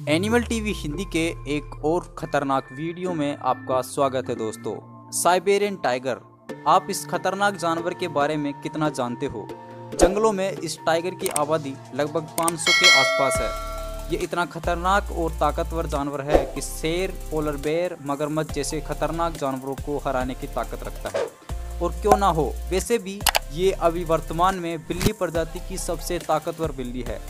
Animal TV Hindi के एक और खतरनाक वीडियो में आपका स्वागत है दोस्तों। साइबेरियन टाइगर, आप इस खतरनाक जानवर के बारे में कितना जानते हो? जंगलों में इस टाइगर की आबादी लगभग 500 के आसपास है। ये इतना खतरनाक और ताकतवर जानवर है कि शेर, पोलर बेयर, मगरमच्छ जैसे खतरनाक जानवरों को हराने की ताकत रखता है। और क्यों ना हो, वैसे भी ये अभी वर्तमान में बिल्ली प्रजाति की सबसे ताकतवर बिल्ली है।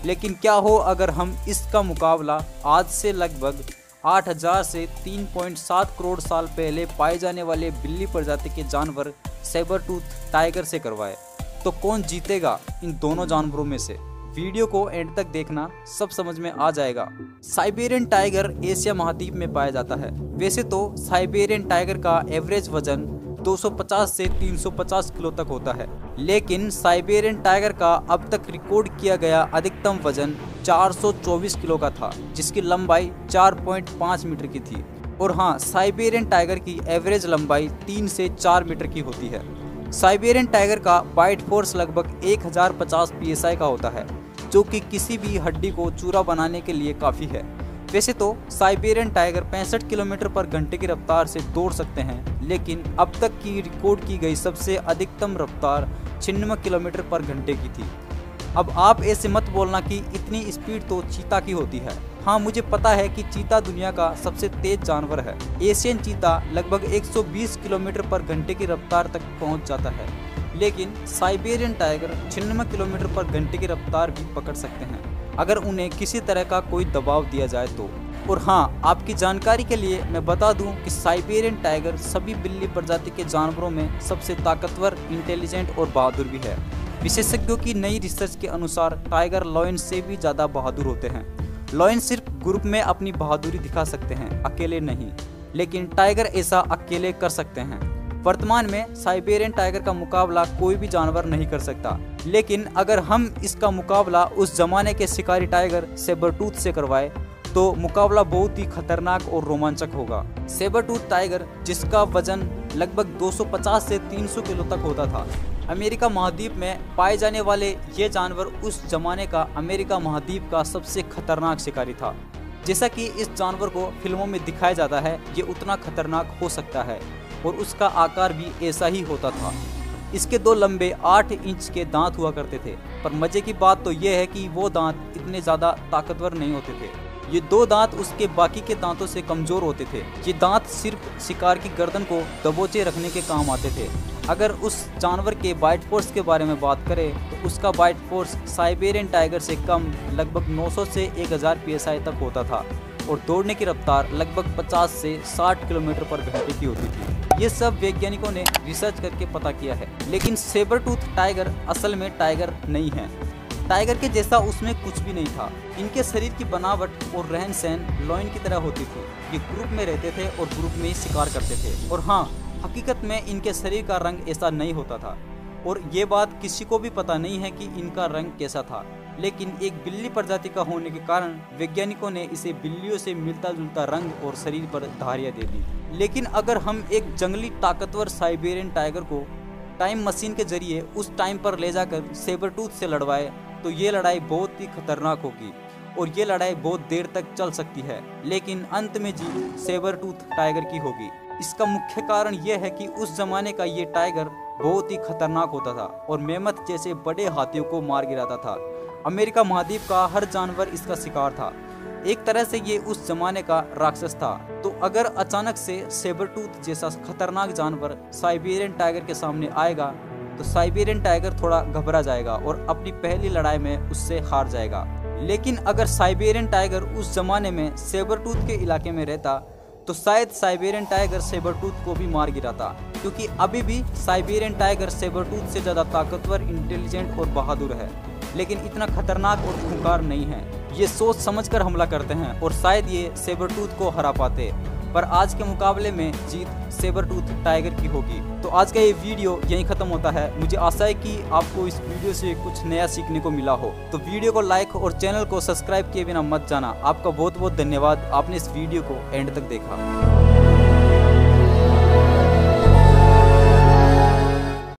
लेकिन क्या हो अगर हम इसका मुकाबला आज से लगभग 8000 से 3.7 करोड़ साल पहले पाए जाने वाले बिल्ली प्रजाति के जानवर सैबर टूथ टाइगर से करवाए, तो कौन जीतेगा इन दोनों जानवरों में से? वीडियो को एंड तक देखना, सब समझ में आ जाएगा। साइबेरियन टाइगर एशिया महाद्वीप में पाया जाता है। वैसे तो साइबेरियन टाइगर का एवरेज वजन 250 से 350 किलो तक होता है, लेकिन साइबेरियन टाइगर का अब तक रिकॉर्ड किया गया अधिकतम वजन 424 किलो का था, जिसकी लंबाई 4.5 मीटर की थी। और हाँ, साइबेरियन टाइगर की एवरेज लंबाई 3 से 4 मीटर की होती है। साइबेरियन टाइगर का बाइट फोर्स लगभग 1050 psi का होता है, जो कि किसी भी हड्डी को चूरा बनाने के लिए काफ़ी है। वैसे तो साइबेरियन टाइगर 65 किलोमीटर पर घंटे की रफ्तार से दौड़ सकते हैं, लेकिन अब तक की रिकॉर्ड की गई सबसे अधिकतम रफ्तार 96 किलोमीटर पर घंटे की थी। अब आप ऐसे मत बोलना कि इतनी स्पीड तो चीता की होती है। हाँ, मुझे पता है कि चीता दुनिया का सबसे तेज जानवर है। एशियन चीता लगभग 120 किलोमीटर पर घंटे की रफ्तार तक पहुंच जाता है, लेकिन साइबेरियन टाइगर 96 किलोमीटर पर घंटे की रफ्तार भी पकड़ सकते हैं अगर उन्हें किसी तरह का कोई दबाव दिया जाए तो। और हाँ, आपकी जानकारी के लिए मैं बता दूं कि साइबेरियन टाइगर सभी बिल्ली प्रजाति के जानवरों में सबसे ताकतवर, इंटेलिजेंट और बहादुर भी है। विशेषज्ञों की नई रिसर्च के अनुसार टाइगर लायन से भी ज़्यादा बहादुर होते हैं। लायन सिर्फ ग्रुप में अपनी बहादुरी दिखा सकते हैं, अकेले नहीं, लेकिन टाइगर ऐसा अकेले कर सकते हैं। वर्तमान में साइबेरियन टाइगर का मुकाबला कोई भी जानवर नहीं कर सकता, लेकिन अगर हम इसका मुकाबला उस जमाने के शिकारी टाइगर सैबर टूथ से करवाए तो मुकाबला बहुत ही खतरनाक और रोमांचक होगा। सैबर टूथ टाइगर, जिसका वजन लगभग 250 से 300 किलो तक होता था, अमेरिका महाद्वीप में पाए जाने वाले ये जानवर उस जमाने का अमेरिका महाद्वीप का सबसे खतरनाक शिकारी था। जैसा कि इस जानवर को फिल्मों में दिखाया जाता है, ये उतना खतरनाक हो सकता है और उसका आकार भी ऐसा ही होता था। इसके 2 लंबे 8 इंच के दांत हुआ करते थे, पर मजे की बात तो यह है कि वो दांत इतने ज़्यादा ताकतवर नहीं होते थे। ये 2 दांत उसके बाकी के दांतों से कमज़ोर होते थे। ये दांत सिर्फ शिकार की गर्दन को दबोचे रखने के काम आते थे। अगर उस जानवर के बाइट फोर्स के बारे में बात करें तो उसका बाइट फोर्स साइबेरियन टाइगर से कम लगभग 900 से 1000 psi तक होता था और दौड़ने की रफ्तार लगभग 50 से 60 किलोमीटर पर घंटे की होती थी। ये सब वैज्ञानिकों ने रिसर्च करके पता किया है। लेकिन सैबर टूथ टाइगर असल में टाइगर नहीं है। टाइगर के जैसा उसमें कुछ भी नहीं था। इनके शरीर की बनावट और रहन सहन लायन की तरह होती थी। ये ग्रुप में रहते थे और ग्रुप में ही शिकार करते थे। और हाँ, हकीकत में इनके शरीर का रंग ऐसा नहीं होता था और ये बात किसी को भी पता नहीं है कि इनका रंग कैसा था। लेकिन एक बिल्ली प्रजाति का होने के कारण वैज्ञानिकों ने इसे बिल्लियों से मिलता जुलता रंग और शरीर पर धारियां दे दी। लेकिन अगर हम एक जंगली ताकतवर साइबेरियन टाइगर को टाइम मशीन के जरिए उस टाइम पर ले जाकर सैबर टूथ से लड़वाए तो ये लड़ाई बहुत ही खतरनाक होगी और ये लड़ाई बहुत देर तक चल सकती है, लेकिन अंत में जीत सैबर टूथ टाइगर की होगी। इसका मुख्य कारण यह है कि उस जमाने का ये टाइगर बहुत ही खतरनाक होता था और मेमथ जैसे बड़े हाथियों को मार गिराता था। अमेरिका महाद्वीप का हर जानवर इसका शिकार था। एक तरह से ये उस जमाने का राक्षस था। तो अगर अचानक से सैबर टूथ जैसा खतरनाक जानवर साइबेरियन टाइगर के सामने आएगा तो साइबेरियन टाइगर थोड़ा घबरा जाएगा और अपनी पहली लड़ाई में उससे हार जाएगा। लेकिन अगर साइबेरियन टाइगर उस जमाने में सैबर टूथ के इलाके में रहता तो शायद साइबेरियन टाइगर सैबर टूथ को भी मार गिराता, क्योंकि अभी भी साइबेरियन टाइगर सैबर टूथ से ज़्यादा ताकतवर, इंटेलिजेंट और बहादुर है, लेकिन इतना खतरनाक और खूंखार नहीं है। ये सोच समझकर हमला करते हैं और शायद ये सैबर टूथ को हरा पाते, पर आज के मुकाबले में जीत सैबर टूथ टाइगर की होगी। तो आज का ये वीडियो यहीं ख़त्म होता है। मुझे आशा है कि आपको इस वीडियो से कुछ नया सीखने को मिला हो। तो वीडियो को लाइक और चैनल को सब्सक्राइब किए बिना मत जाना। आपका बहुत बहुत धन्यवाद, आपने इस वीडियो को एंड तक देखा।